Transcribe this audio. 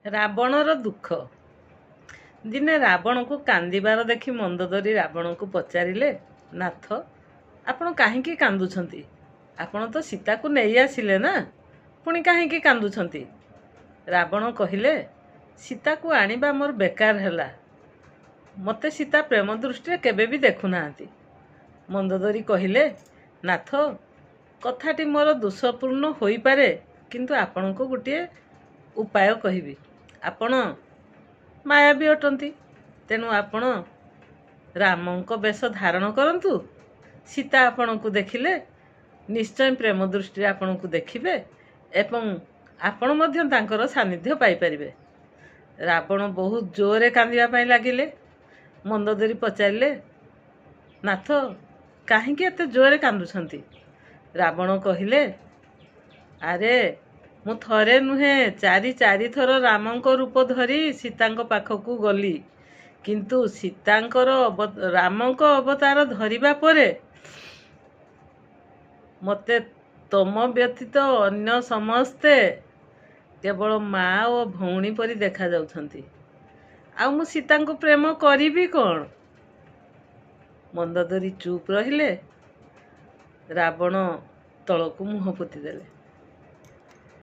ରାବଣର ଦୁଃଖ। ଦିନେ ରାବଣକୁ କାନ୍ଦିବାର ଦେଖି ମନ୍ଦୋଦରୀ ରାବଣକୁ ପଚାରିଲେ, ନାଥ, ଆପଣ କାହିଁକି କାନ୍ଦୁଛନ୍ତି? ଆପଣ ତ ସୀତାକୁ ନେଇ ଆସିଲେ ନା, ପୁଣି କାହିଁକି କାନ୍ଦୁଛନ୍ତି? ରାବଣ କହିଲେ, ସୀତାକୁ ଆଣିବା ମୋର ବେକାର ହେଲା। ମୋତେ ସୀତା ପ୍ରେମ ଦୃଷ୍ଟିରେ କେବେ ବି ଦେଖୁନାହାନ୍ତି। ମନ୍ଦୋଦରୀ କହିଲେ, ନାଥ, କଥାଟି ମୋର ଦୋଷପୂର୍ଣ୍ଣ ହୋଇପାରେ, କିନ୍ତୁ ଆପଣଙ୍କୁ ଗୋଟିଏ ଉପାୟ କହିବି। ଆପଣ ମାୟାବୀ ଅଟନ୍ତି, ତେଣୁ ଆପଣ ରାମଙ୍କ ବେଶ ଧାରଣ କରନ୍ତୁ। ସୀତା ଆପଣଙ୍କୁ ଦେଖିଲେ ନିଶ୍ଚୟ ପ୍ରେମ ଦୃଷ୍ଟିରେ ଆପଣଙ୍କୁ ଦେଖିବେ ଏବଂ ଆପଣ ମଧ୍ୟ ତାଙ୍କର ସାନ୍ନିଧ୍ୟ ପାଇପାରିବେ। ରାବଣ ବହୁତ ଜୋରରେ କାନ୍ଦିବା ପାଇଁ ଲାଗିଲେ। ମନ୍ଦୋଦରୀ ପଚାରିଲେ, ନାଥ, କାହିଁକି ଏତେ ଜୋରରେ କାନ୍ଦୁଛନ୍ତି? ରାବଣ କହିଲେ, ଆରେ ମୁଁ ଥରେ ନୁହେଁ, ଚାରି ଥର ରାମଙ୍କ ରୂପ ଧରି ସୀତାଙ୍କ ପାଖକୁ ଗଲି, କିନ୍ତୁ ରାମଙ୍କ ଅବତାର ଧରିବା ପରେ ମୋତେ ତମ ବ୍ୟତୀତ ଅନ୍ୟ ସମସ୍ତେ କେବଳ ମା ଓ ଭଉଣୀ ପରି ଦେଖାଯାଉଛନ୍ତି। ଆଉ ମୁଁ ସୀତାଙ୍କୁ ପ୍ରେମ କରିବି କ'ଣ? ମନ୍ଦୋଦରୀ ଚୁପ୍ ରହିଲେ। ରାବଣ ତଳକୁ ମୁହଁ ପୋତିଦେଲେ।